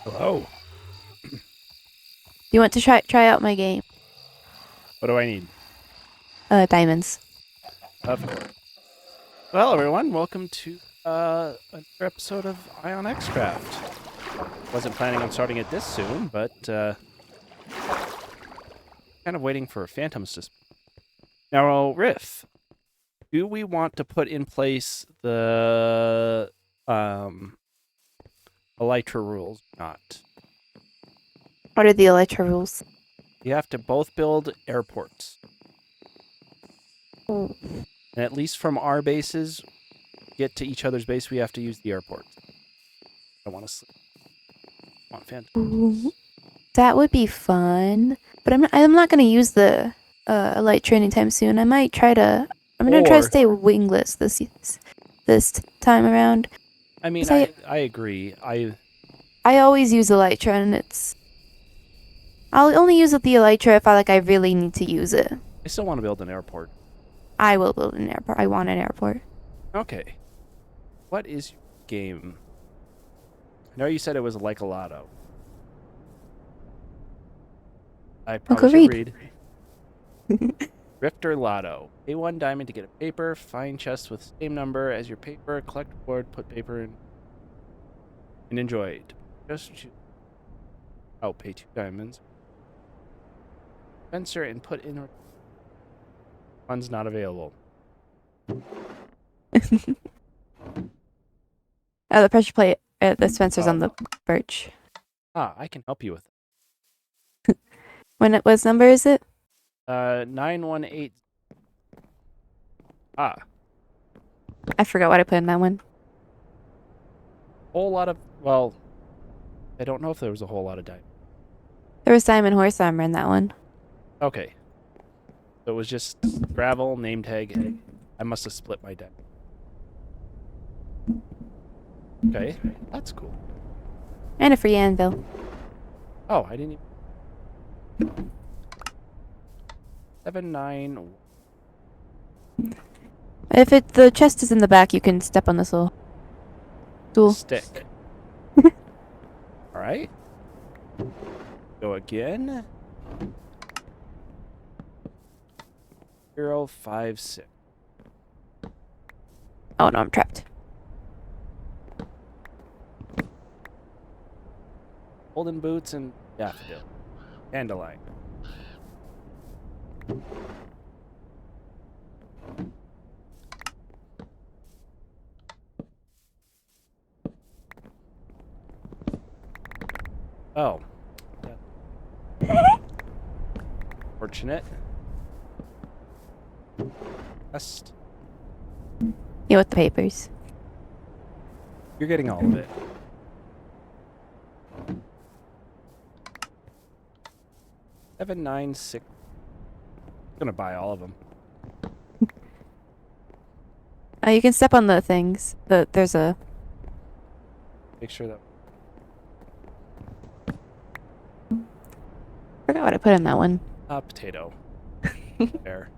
Hello. You want to try out my game? What do I need? Diamonds. Of course. Well, everyone, welcome to another episode of IonXcraft. Wasn't planning on starting it this soon, but kind of waiting for phantoms to. Now, Riff, do we want to put in place the Elytra rules? Not. What are the Elytra rules? You have to both build airports, Oh. and at least from our bases, get to each other's base, we have to use the airport. I want to sleep. I want phantoms. That would be fun, but I'm not gonna use the Elytra anytime soon. I'm gonna try to stay wingless this time around. I mean, I agree. I always use Elytra, and I'll only use the Elytra if I really need to use it. I still want to build an airport. I will build an airport. I want an airport. Okay. What is your game? I know you said it was like a lotto. I probably should read. Rifter Lotto. Pay 1 diamond to get a paper. Find chest with same number as your paper. Collect board. Put paper in. And enjoy it. Just choose. Oh, pay 2 diamonds. Spencer and put in. Funds not available. The pressure plate. The Spencer's on the birch. Ah, I can help you with it. What number is it? 918. Ah. I forgot what I put in that one. Whole lot of, well, I don't know if there was a whole lot of diamonds. There was diamond horse armor in that one. Okay. So it was just gravel, name tag. I must have split my deck. Okay, that's cool. And a free anvil. Oh, I didn't even... 7, 9... If the chest is in the back, you can step on this little stool. Stick. Alright. Go again. 0, 5, 6. Oh no, I'm trapped. Golden boots and daffodil. Dandelion. Oh. Fortunate. Best. Yeah, with the papers. You're getting all of it. Seven, 9, 6. I'm gonna buy all of them. You can step on the things. There's a... Make sure that... forgot what I put in that one. Potato. There.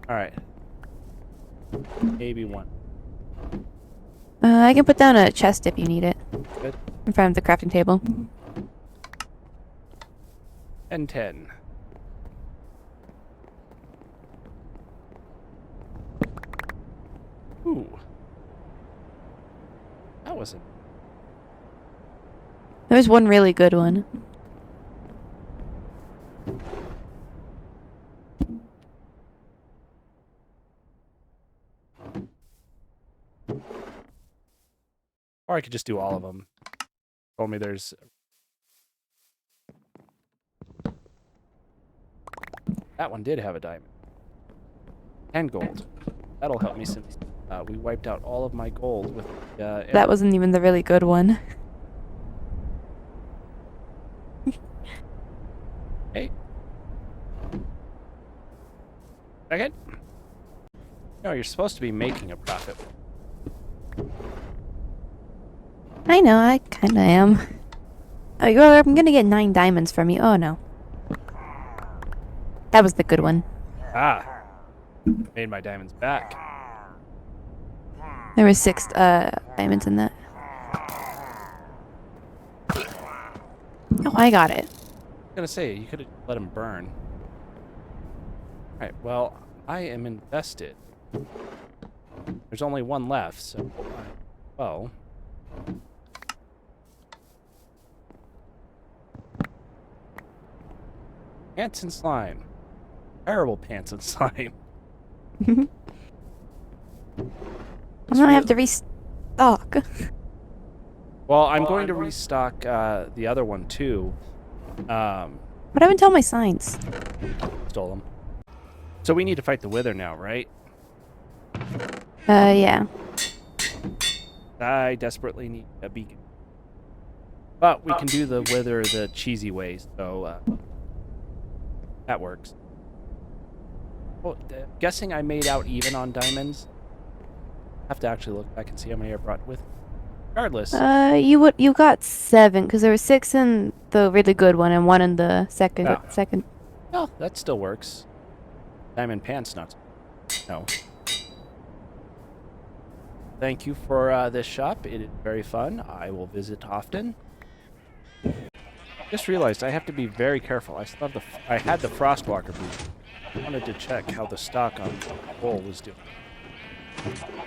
Alright. Maybe 1. I can put down a chest if you need it. Good. In front of the crafting table. And 10. Ooh. That wasn't... There's one really good one. Or I could just do all of them. Told me there's... That one did have a diamond. And gold. That'll help me since we wiped out all of my gold with... that wasn't even the really good one. Hey. Second? No, you're supposed to be making a profit. I know, I kinda am. Oh, I'm gonna get 9 diamonds from you. Oh no. That was the good one. Ah. Made my diamonds back. There were 6 diamonds in that. Oh, I got it. I'm gonna say, you could have let him burn. Alright, well, I am invested. There's only one left, so... Well... Pants and slime. Terrible pants and slime. I'm gonna have to restock. Well, I'm going to restock the other one, too. What happened to all my signs? Stole them. So we need to fight the Wither now, right? Yeah. I desperately need a beacon. But we can do the Wither the cheesy way, so that works. Well, guessing I made out even on diamonds. Have to actually look back and see how many I brought with. Regardless. You got 7 because there were 6 in the really good one and 1 in the second. Oh, that still works. Diamond pants, not. No. Thank you for this shop. It is very fun. I will visit often. Just realized I have to be very careful. I still have I had the Frostwalker boot. I wanted to check how the stock on the bowl was doing.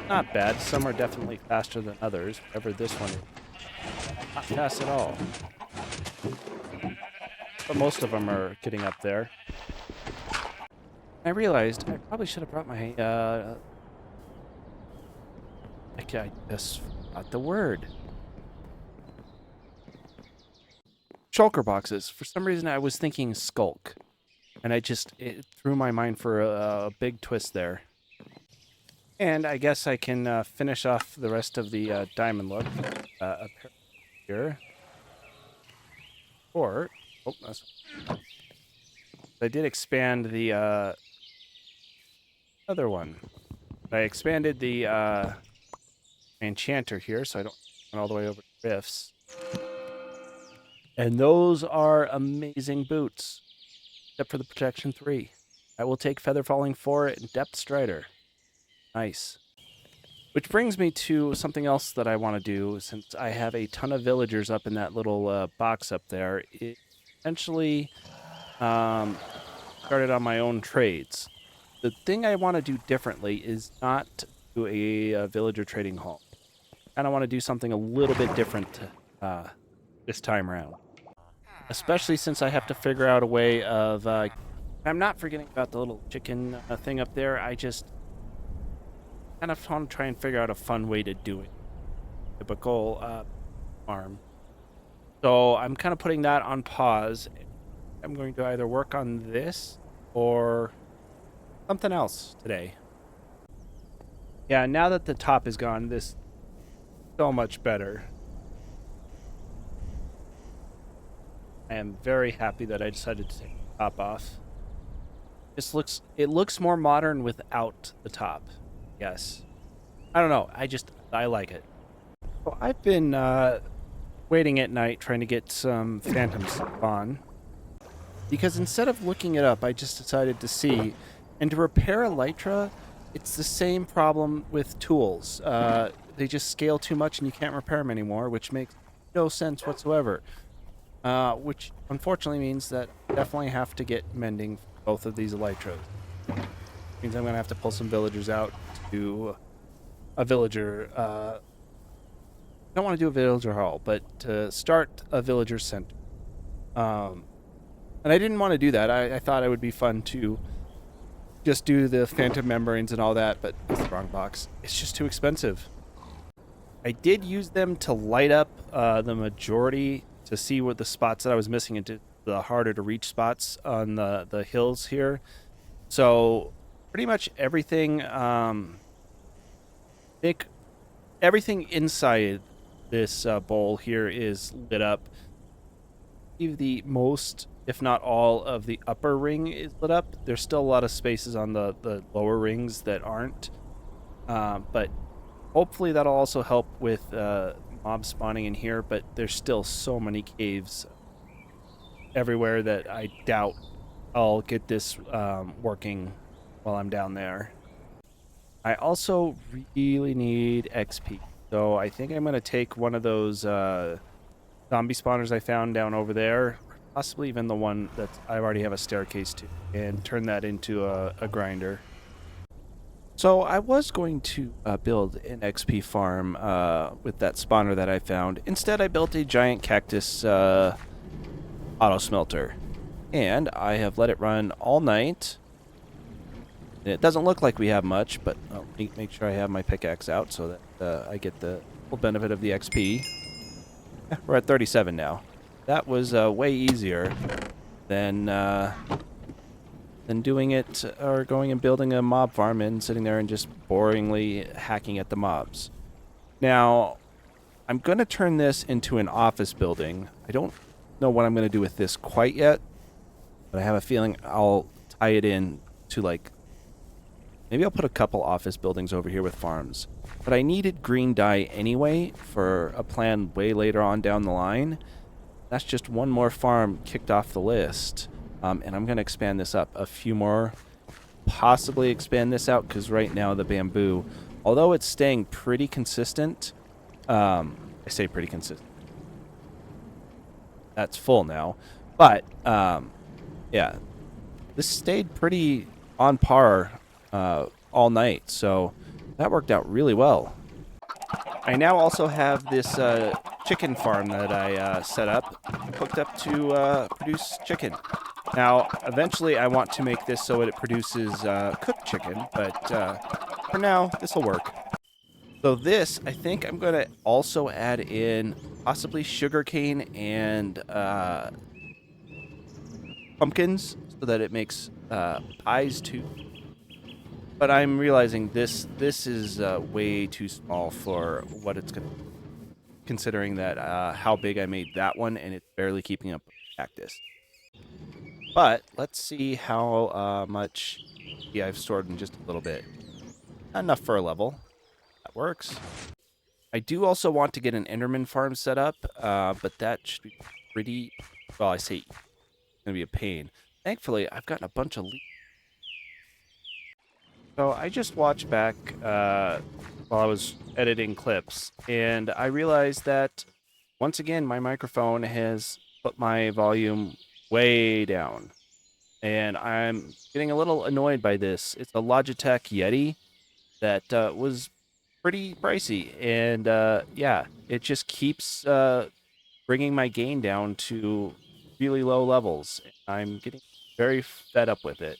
Not bad. Some are definitely faster than others. Whatever this one is. Not fast at all. But most of them are getting up there. I realized I probably should have brought my, I just forgot the word. Shulker boxes. For some reason I was thinking skulk. And it threw my mind for a big twist there. And I guess I can finish off the rest of the diamond look up here. Or, oh, I did expand the other one. I expanded the enchanter here, so I don't run all the way over to rifts. And those are amazing boots, except for the protection 3. I will take feather falling 4 and depth strider. Nice. Which brings me to something else that I want to do, since I have a ton of villagers up in that little box up there. It essentially started on my own trades. The thing I want to do differently is not do a villager trading hall. And I want to do something a little bit different this time around. Especially since I have to figure out a way of... I'm not forgetting about the little chicken thing up there. I just kind of want to try and figure out a fun way to do it. Typical farm. So I'm kind of putting that on pause. I'm going to either work on this or something else today. Yeah, now that the top is gone, this is so much better. I am very happy that I decided to take the top off. It looks more modern without the top. Yes. I don't know. I like it. Well, I've been waiting at night trying to get some phantom spawn. Because instead of looking it up, I just decided to see. And to repair elytra, it's the same problem with tools. They just scale too much and you can't repair them anymore, which makes no sense whatsoever. Which unfortunately means that I definitely have to get mending for both of these elytras. Means I'm going to have to pull some villagers out to a villager. I don't want to do a villager hall, but to start a villager center. And I didn't want to do that. I thought it would be fun to just do the phantom membranes and all that, but it's the wrong box. It's just too expensive. I did use them to light up the majority to see what the spots that I was missing into the harder to reach spots on the hills here. So pretty much everything, everything inside this bowl here is lit up. The most, if not all, of the upper ring is lit up. There's still a lot of spaces on the lower rings that aren't. But hopefully that'll also help with mob spawning in here. But there's still so many caves everywhere that I doubt I'll get this working while I'm down there. I also really need XP. So I think I'm going to take one of those zombie spawners I found down over there, possibly even the one that I already have a staircase to, and turn that into a grinder. So I was going to build an XP farm with that spawner that I found. Instead, I built a giant cactus auto smelter, and I have let it run all night. And it doesn't look like we have much, but I'll make sure I have my pickaxe out so that I get the full benefit of the XP. We're at 37 now. That was way easier than doing it or going and building a mob farm and sitting there and just boringly hacking at the mobs. Now, I'm going to turn this into an office building. I don't know what I'm going to do with this quite yet, but I have a feeling I'll tie it in to, like, maybe I'll put a couple office buildings over here with farms. But I needed green dye anyway for a plan way later on down the line. That's just one more farm kicked off the list. And I'm going to expand this up a few more. Possibly expand this out because right now the bamboo, although it's staying pretty consistent, I say pretty consistent. That's full now. But, yeah, this stayed pretty on par all night. So that worked out really well. I now also have this chicken farm that I set up, hooked up to produce chicken. Now, eventually I want to make this so it produces cooked chicken, but for now, this will work. So this, I think I'm going to also add in possibly sugarcane and pumpkins so that it makes pies too. But I'm realizing this is way too small for what it's going to be, considering that how big I made that one, and it's barely keeping up with cactus. But let's see how much I've stored in just a little bit. Not enough for a level. That works. I do also want to get an Enderman farm set up, but that should be pretty... Well, I say it's going to be a pain. Thankfully, I've gotten a bunch of... So I just watched back while I was editing clips, and I realized that, once again, my microphone has put my volume way down. And I'm getting a little annoyed by this. It's a Logitech Yeti that was pretty pricey. And yeah, it just keeps bringing my gain down to really low levels. I'm getting very fed up with it.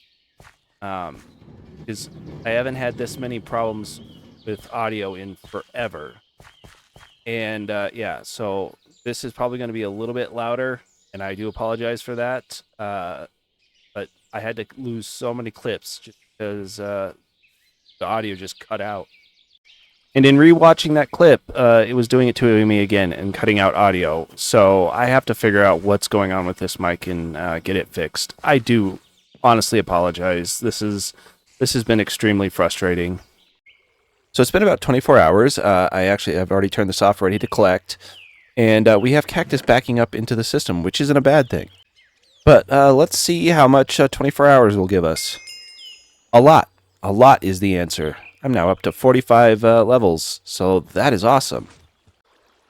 Because I haven't had this many problems with audio in forever. And yeah, so this is probably going to be a little bit louder, and I do apologize for that. But I had to lose so many clips just because the audio just cut out. And in rewatching that clip, it was doing it to me again and cutting out audio. So I have to figure out what's going on with this mic and get it fixed. I do honestly apologize. This has been extremely frustrating. So it's been about 24 hours. I've already turned this off, ready to collect. And we have cactus backing up into the system, which isn't a bad thing. But let's see how much 24 hours will give us. A lot. A lot is the answer. I'm now up to 45 levels, so that is awesome.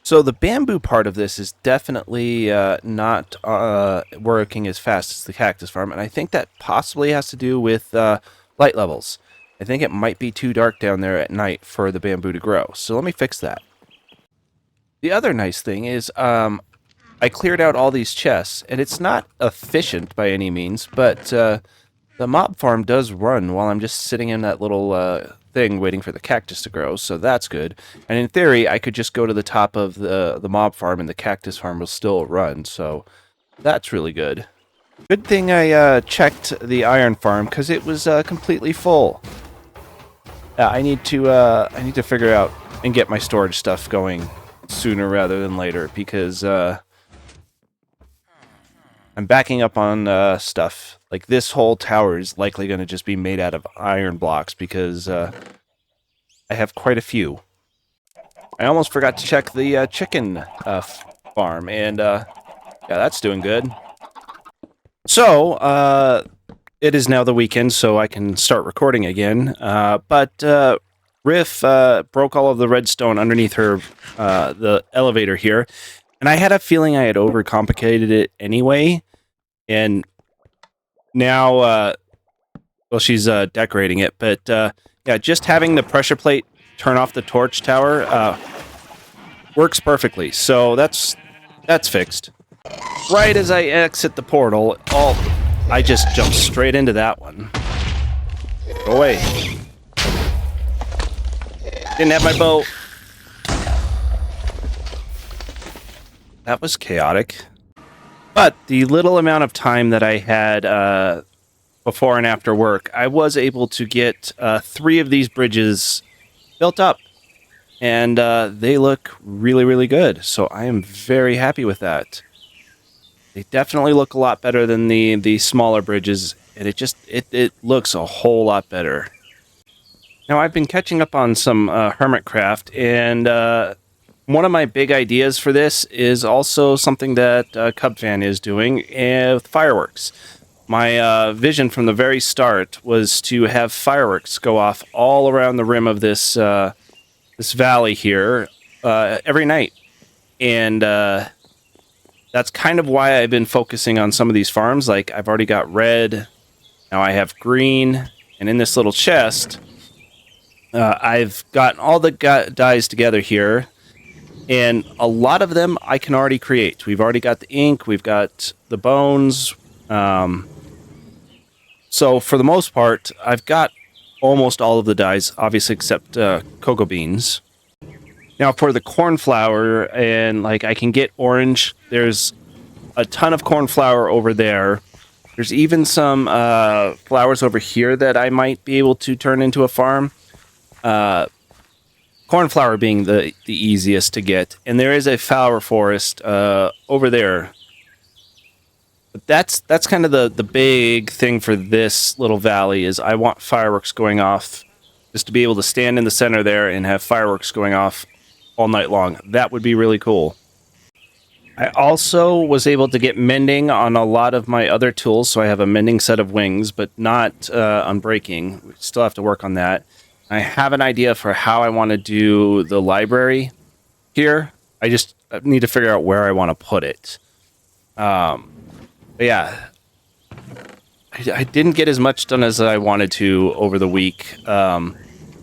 So the bamboo part of this is definitely not working as fast as the cactus farm, and I think that possibly has to do with light levels. I think it might be too dark down there at night for the bamboo to grow, so let me fix that. The other nice thing is I cleared out all these chests, and it's not efficient by any means, but the mob farm does run while I'm just sitting in that little thing waiting for the cactus to grow, so that's good. And in theory, I could just go to the top of the mob farm and the cactus farm will still run, so that's really good. Good thing I checked the iron farm, because it was completely full. I need to figure out and get my storage stuff going sooner rather than later, because I'm backing up on stuff. Like, this whole tower is likely going to just be made out of iron blocks because I have quite a few. I almost forgot to check the chicken farm, and yeah, that's doing good. So, it is now the weekend, so I can start recording again. But Riff broke all of the redstone underneath the elevator here, And I had a feeling I had overcomplicated it anyway. And now, well, she's decorating it. But yeah, just having the pressure plate turn off the torch tower works perfectly. So that's fixed. Right as I exit the portal, I just jumped straight into that one. Go away. Didn't have my bow. That was chaotic. But the little amount of time that I had before and after work, I was able to get 3 of these bridges built up. And they look really, really good. So I am very happy with that. They definitely look a lot better than the smaller bridges. And it looks a whole lot better. Now, I've been catching up on some Hermitcraft, and one of my big ideas for this is also something that Cubfan is doing with fireworks. My vision from the very start was to have fireworks go off all around the rim of this this valley here every night, and that's kind of why I've been focusing on some of these farms. Like, I've already got red, now I have green, and in this little chest, I've gotten all the dyes together here. And a lot of them I can already create. We've already got the ink, we've got the bones. So for the most part, I've got almost all of the dyes, obviously except cocoa beans. Now for the cornflower, and like I can get orange, there's a ton of cornflower over there. There's even some flowers over here that I might be able to turn into a farm. Cornflower being the easiest to get, and there is a flower forest over there. But that's kind of the big thing for this little valley is I want fireworks going off, just to be able to stand in the center there and have fireworks going off all night long. That would be really cool. I also was able to get mending on a lot of my other tools, so I have a mending set of wings, but not unbreaking. We still have to work on that. I have an idea for how I want to do the library here. I just need to figure out where I want to put it. But yeah, I didn't get as much done as I wanted to over the week.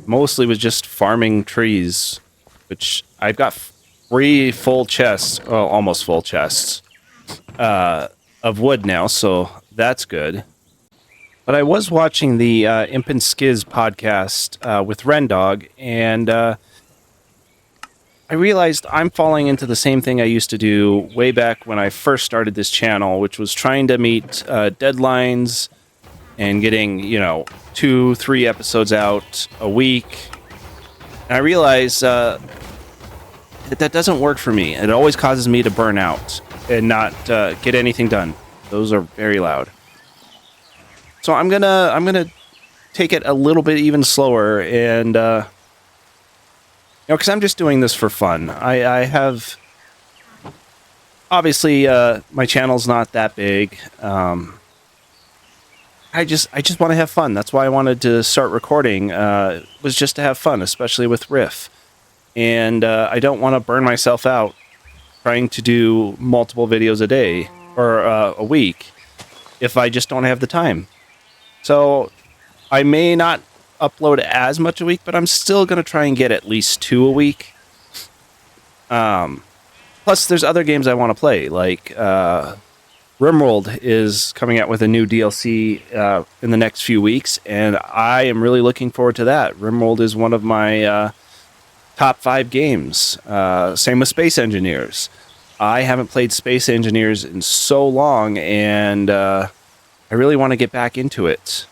Mostly was just farming trees, which I've got 3 full chests, well, almost full chests, of wood now, so that's good. But I was watching the Imp and Skiz podcast with Rendog, and I realized I'm falling into the same thing I used to do way back when I first started this channel, which was trying to meet deadlines and getting, 2-3 episodes out a week. And I realized that doesn't work for me. It always causes me to burn out and not get anything done. Those are very loud. So I'm gonna take it a little bit even slower, and because I'm just doing this for fun. I have obviously my channel's not that big. I just want to have fun. That's why I wanted to start recording. Was just to have fun, especially with Riff, and I don't want to burn myself out trying to do multiple videos a day or a week if I just don't have the time. So I may not upload as much a week, but I'm still going to try and get at least 2 a week. Plus, there's other games I want to play, like RimWorld is coming out with a new DLC in the next few weeks, and I am really looking forward to that. RimWorld is one of my top 5 games. Same with Space Engineers. I haven't played Space Engineers in so long, and I really want to get back into it.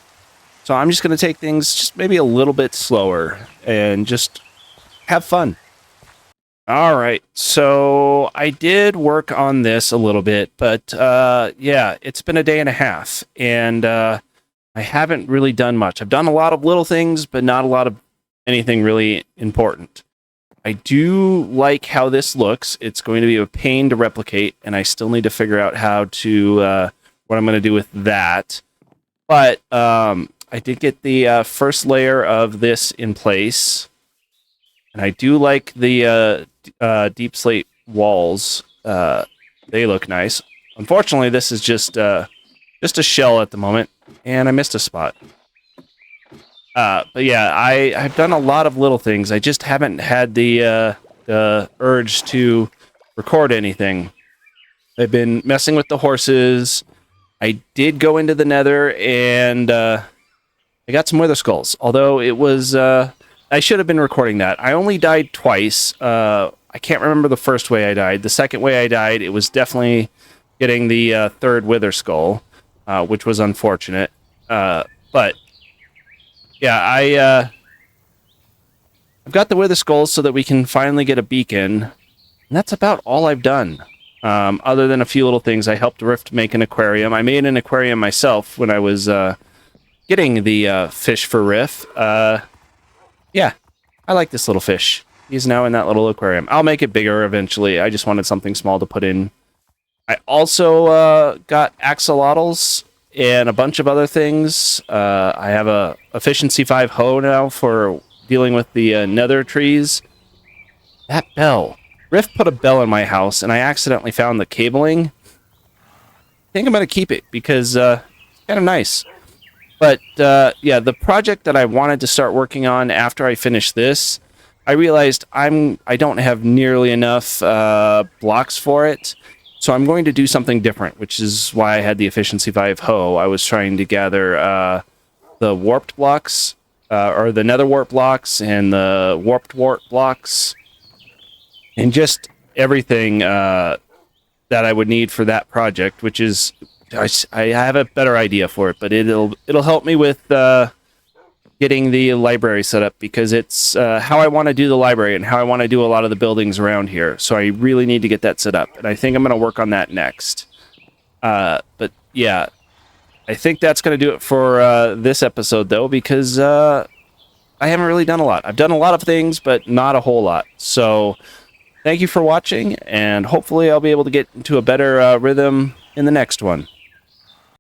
So I'm just going to take things just maybe a little bit slower and just have fun. All right, so I did work on this a little bit, but yeah, it's been a day and a half, and I haven't really done much. I've done a lot of little things, but not a lot of anything really important. I do like how this looks. It's going to be a pain to replicate, and I still need to figure out how to what I'm going to do with that. But I did get the first layer of this in place, and I do like the deep slate walls. They look nice. Unfortunately, this is just a shell at the moment, and I missed a spot. But yeah, I've done a lot of little things. I just haven't had the urge to record anything. I've been messing with the horses. I did go into the Nether, and I got some wither skulls. Although it was, I should have been recording that. I only died twice. I can't remember the first way I died. The second way I died, it was definitely getting the third wither skull, which was unfortunate. But yeah, I've got the wither skulls so that we can finally get a beacon, and that's about all I've done. Other than a few little things, I helped Rift make an aquarium. I made an aquarium myself when I was getting the fish for Riff. Yeah, I like this little fish. He's now in that little aquarium. I'll make it bigger eventually. I just wanted something small to put in. I also got axolotls and a bunch of other things. I have a efficiency 5 hoe now for dealing with the nether trees. That bell. Rift put a bell in my house, and I accidentally found the cabling. I think I'm going to keep it because it's kind of nice. But yeah, the project that I wanted to start working on after I finish this, I realized I don't have nearly enough blocks for it. So I'm going to do something different, which is why I had the efficiency 5 hoe. I was trying to gather the warped blocks, or the nether warp blocks, and the warped warp blocks, and just everything that I would need for that project, which is, I have a better idea for it, but it'll help me with getting the library set up, because it's how I want to do the library and how I want to do a lot of the buildings around here. So I really need to get that set up, and I think I'm going to work on that next. But yeah, I think that's going to do it for this episode, though, because I haven't really done a lot. I've done a lot of things, but not a whole lot. So thank you for watching, and hopefully I'll be able to get into a better rhythm in the next one.